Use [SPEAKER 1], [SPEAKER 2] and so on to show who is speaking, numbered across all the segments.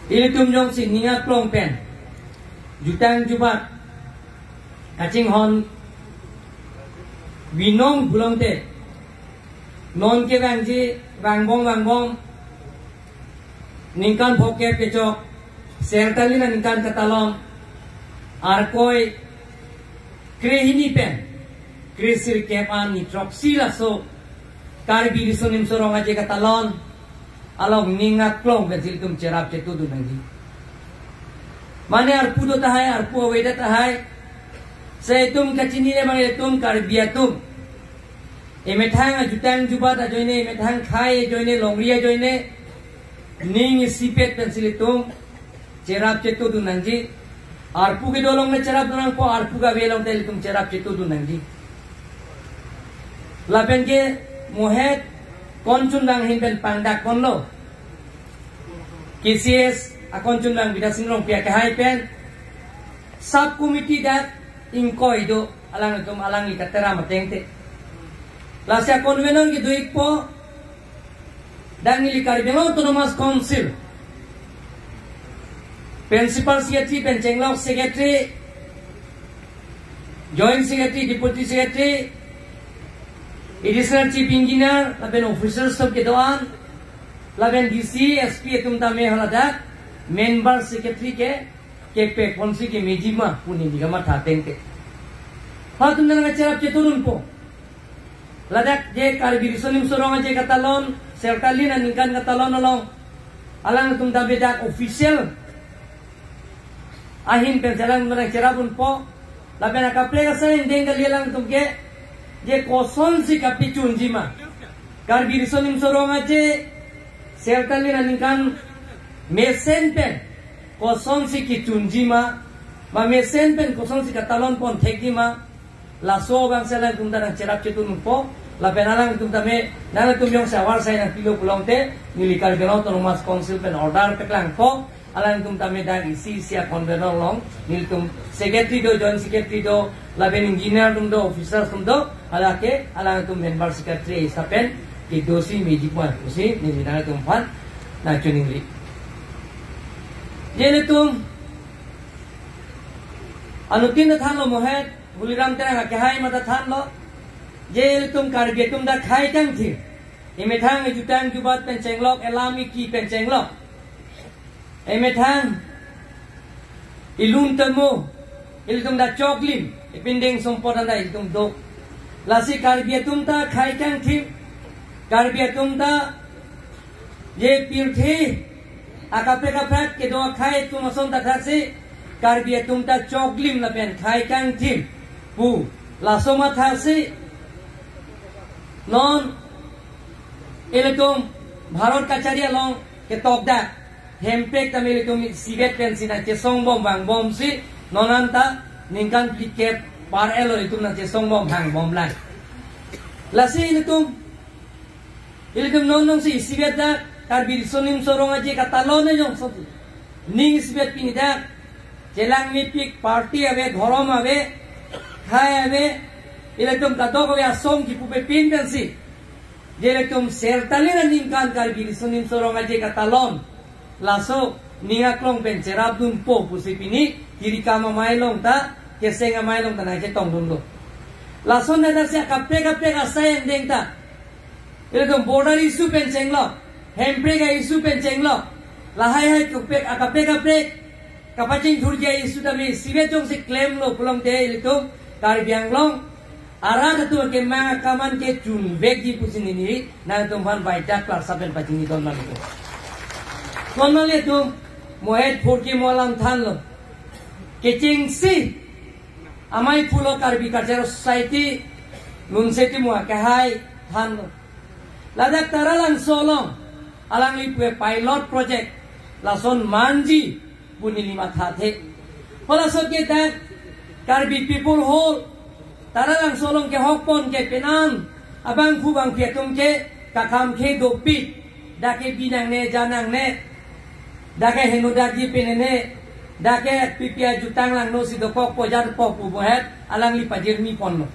[SPEAKER 1] Ili tum jong si ninga klong pen jutang jubat kacing hon binong bulong te non ke bangji wangbong ningkan phoke pechok sertali na ningkan katalon ar koi krehini pen kresir kepan nitroksi laso karbi disonim sorong aja katalon along ninga klong bensil tum cerap cetu tu nangji mane ar pudo tahai ar pu weda tahai saya tum kacini le mane tum karbiatum emethang jutang jubat ajoine emethang khai joine longria joine ning sipet bensil tum cerap cetu tu nangji ar pu ke dolong ne cerap donang ko ar pu ga belong tel tum cerap cetu tu nangji lapen ke mohet koncundang hinten pandak konlo KCS akoncundang bidasingrong pia kahai pen sub committee dat ingkoi do alang itum alang ikatera matengte lasya konvenong ki duik po dan nilikar beno autonomous council principal secretary pencenglok secretary joint secretary deputy secretary additional chief engineer laben officers sab ke doan laben DC SP tum ta me haladak member secretary ke pe konsi ke mejima puni digama thateng ke ha tum na cerap ceturun po ladak je karbi risonim sorong je katalon serkali na ningkan katalon along alang tum ta bedak official ahin penjalan na cerapun po laben akaple ka sa indeng galang tum ke je koson si kapi chunjima karbi risonim sorong je serkali na ningkan mesen pen koson si ki chunjima ma mesen pen koson si katalon pon thekima laso bang sela tum ta cerap cetun po la penalang tum ta me nana tum yong sawar sai na pilo pulong te nilikar gelo autonomous council pen order peklang po alang tum ta me da isi sia convener long nil tum secretary do joint secretary do la ben engineer tum do officers tum do ala ke alang tum member secretary sapen ki dosi meji puan usi ni nana tum pan na chuningli jene tum anutin da than lo mohet buliram tera ke hai mata than lo je tum karbe tum da khai tang thi emethang jutang jubat pen chenglok elami ki pen chenglok emethang ilun tamo iltum da choklim ipinding sompot anda iltum do lasi karbe tum ta khai tang thi karbe tum ta je pirthi akape kaprat ke do khai tum ason ta thasi karbe tum ta choklim la pen khai tang thi pu lasoma thasi non eletum bharot kacharia long ke tokda hempek tamilitum siget pensina che songbom bang bom si nonanta ningkan pike par elo itum na che songbom bang bom lai lasi eletum nonong si siget da karbil sonim sorong aje katalone jong so ning siget pinida jelang mipik party ave dhorom ave khai ave eletum katok ave asom ki pupe pin pensi jeletum sertalina ningkan karbil sonim sorong aje katalon laso ninga klong pen cerap dun po pusipini kiri kama mailong ta kesenga mailong ta na je tong dun lo laso na da sia kape ka sayang deng ta eletum border issue pen chenglo hempre ga issue pen chenglo lahai hai kape kapaching thurja issue ta me sibe jong se claim lo pulong te eletum karbiang long arah tu ke ma kaman ke chun vegi pusini ni na tum van baita class saben paching ni don ma lo konale tu mohet phurki molam than lo keching si amai pulo karbi culture society lunseti mo kahai than lo ladak taralang solong alang lipwe pilot project lason manji bunili mathathe hola soke tak karbi people hall taralang solong ke hokpon ke penang abang phubang phetum ke kakam ke dopi dake binang ne janang ne dake henu dagi penene dake pipia jutang lang no si dokok pojar pok pubuhet alang li pajir mi ponno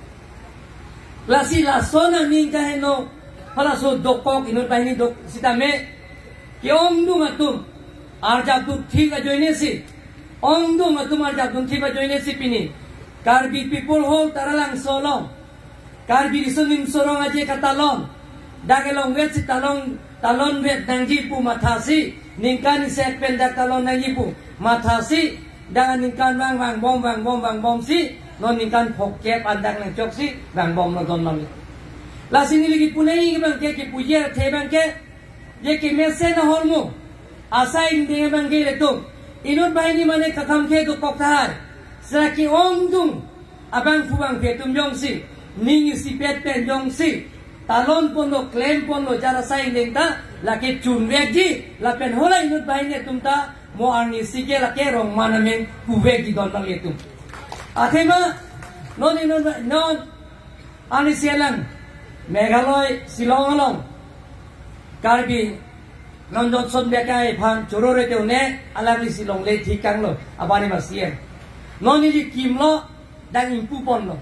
[SPEAKER 1] lasi lasona mingka heno hala so dokok inut bahini dok sitame kiom du matum arjabduk thiga joine si ongdung atumar jabdung thiba joine si pini Karbi people hall taralang solong Karbi risunim sorong aje katalon dagelong wet si talon wet nangji pu mathasi ningkan sek pendak talon nangji pu mathasi dengan ningkan wang bom si non ningkan pokep andak nang chok si wang bom no don nami la sini lagi punai bang ke pujer the bang ke je ke mesen holmo asa ing bang ke letung inut bahini mane kakam ke to kokthar Saki ongdung abang fubang petum jongsi ningi si pet pen jongsi talon pondo claim pondo jara saing dengta laki chunwegi la pen hola inut bahine tumta mo arni sike lake rong manamen kuwegi don bang letum athema non ani selang Meghalaya Shillong along Karbi non son bekai phang chorore teune alagli Shillong le thikang lo abani masien non ini kimlo dan impu ponlo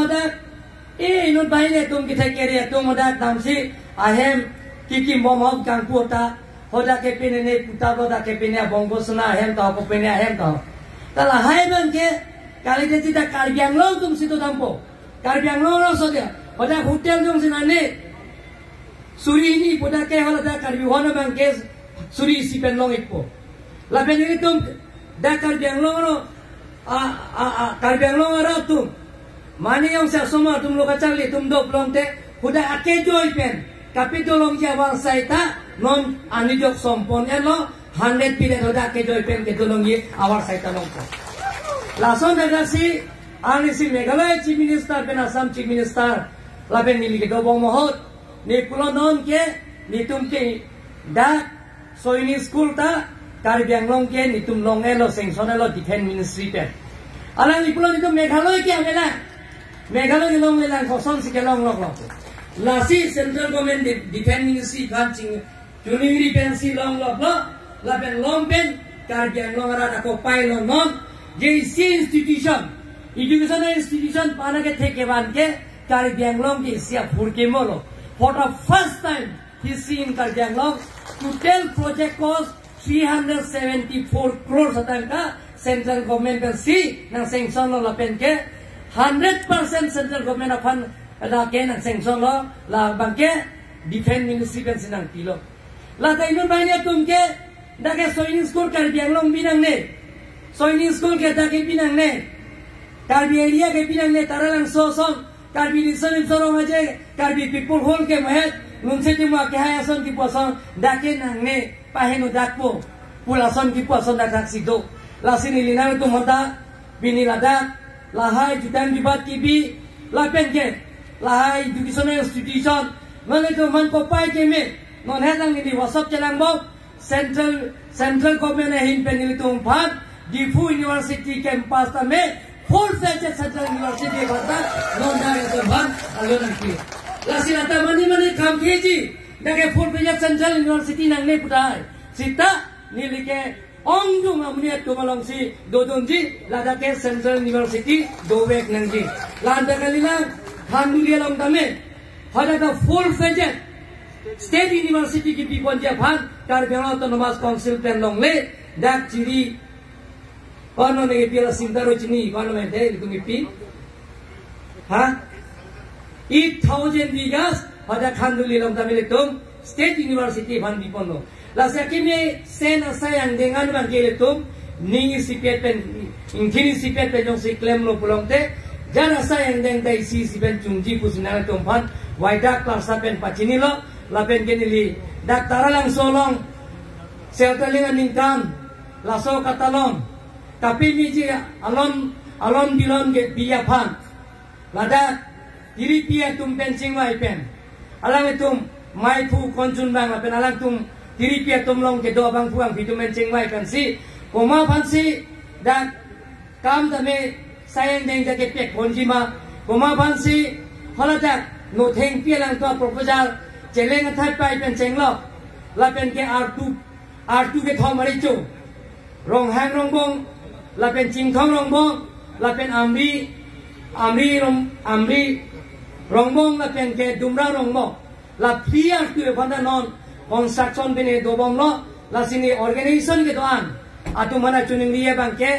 [SPEAKER 1] dak inut bahine tum kita kere tum dak tamsi ahem kikim bom kang puta hoda ke pinene puta hoda ke pinene bongosna ahem ta ko pinene ahem ta tala hai ban ke kali de tidak karbiang lo tum situ tampo karbiang lo so dia hoda hotel jong sinane suri ini poda ke hola da karbi hono ban ke suri si pen long ipo la pen ini tum da karbiang lo karbiang lo tum mani yang sa soma tum lo kacali tum do plong te huda ake joy pen kapito long ja wang saita non ani jok sompon elo 100 pile hoda ake joy pen ke tolong ye awar saita long ko lason daga si ani si Meghalaya chief minister pen Assam chief minister la pen nili ke do bong mohot ni pulo non ke ni tum ke da soini school ta Karbiang long ke ni tum long elo sengson elo defense ministry pen alang ni pulo ni tum Meghalaya ke amela Meghalaya long elang koson si ke long lasi central government defense ministry kan ching juningri pen si long la pen long pen Karbiang long ara ko pai long non JC institution educational institution pana ke theke ban ke Karbiang long ke sia phurke molo for the first time he seen Karbiang long total project cost 374 crores atangka central government pen si nang sanction lo la pen ke 100% central government fund ada ke nang sanction lo la bangke defense ministry pen sinang pilo la ta inun banya tum ke da ke soining school Karbiang long binang ne soining school ke da ke binang ne Karbi area ke binang ne taralang sosong Karbi risonim sorong aje Karbi people hall ke mahet nunse juma ke hayason ki posong da ke nang ne pahenu dakpo pulason ki poson dak sido la sini linang tu mata bini ladak lahai jutan dibat kibi la penke lahai educational institution non itu man ko pai ke me non hedang ini wasap celang bo central government hin pen ini tu phat Difu University campus ta me full fledged central university bata non da itu ban alon ki la sini ta mani kam keji dake full fledged central university nang ne putai sita nilike ongdung amniat tumalong si dodonji ladake central university dowek nangji landa kalilang handulia long dame hada ka full fledged state university ki piponja phan Karbiang autonomous council pen long le dak chiri kono ne pila sindaro chini kono me de tungipi ha 8000 bigas hada khanduli long dame le tum state university phan pipono la sakime sen asayang dengan bang kele tum ningi sipet pen ingkini sipet pen jong si claim lo pulong te jara sayang deng dai si sipen chungji pusinara tum phan waida klasa pen pachini lo la pen kenili dak taralang solong seltalingan ningkan laso katalon tapi miji alon bilon ge biya phan lada diri pia tum pen singwai pen alang tum mai pu konjun bang la pen alang tum diri pia tum long ke do bang puang pitu men singwai kan si koma phan si dak kam dame sayang deng jake pek konjima koma phan si holadak no theng pia lang to proposal cheleng thai pai pen chenglo la pen ke R2 ke thomari chu rong hang rong bong la pen ching thong rong bong la pen amri rong bong la pen ke dumra rong bong la pia tu phanda non construction bene do bong lo la sini organization ke doan atu mana chuning liye bangke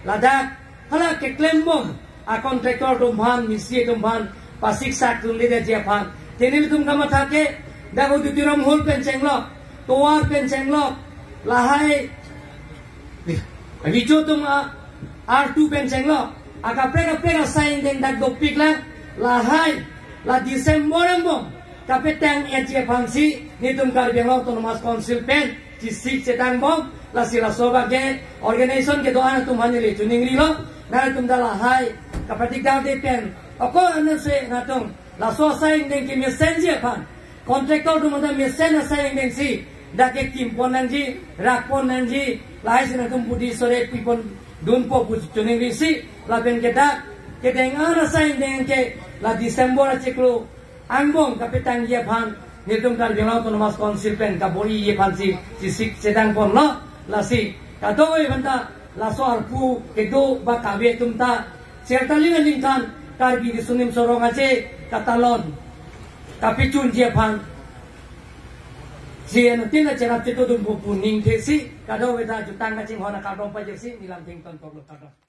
[SPEAKER 1] ladak hala ke claim bom a contractor tumhan misi tumhan pasik sak tumli de jepan tenil tum kama thake dago dutiram hol pen chenglok toar pen chenglok lahai Vijo tum R2 pen chenglok aga prega sign deng dak dopik lahai la Desember bom tapi tang jepan si ni tum kar bengok autonomous council pen ci sik cetang bom la sila soba ke organization ke doan tum hanile chuning rilo na tum dala hai kapatik daw de pen ako anan se na tum la so sign deng ki messenger pan contractor tum da messenger sign deng si dake kim ponan ji rak ponan ji lai sina tum pudi sore pipon dun po pu chuning ri si la pen ke dak ke deng ana sign deng ke la Desember cheklo angbong kapitang ye pan nitum kar bengok autonomous council pen kabori ye pan si sik sedang pon lo la si kadoi banta la so arpu ke do ba kabe tum ta sertali lingkan kar bi sunim sorong ace katalon kapicun je pan sien tin la cerap tu dum puning te si kadoi ta jutang ngacing hona kadong pa je si nilam ting ton pok lo kadong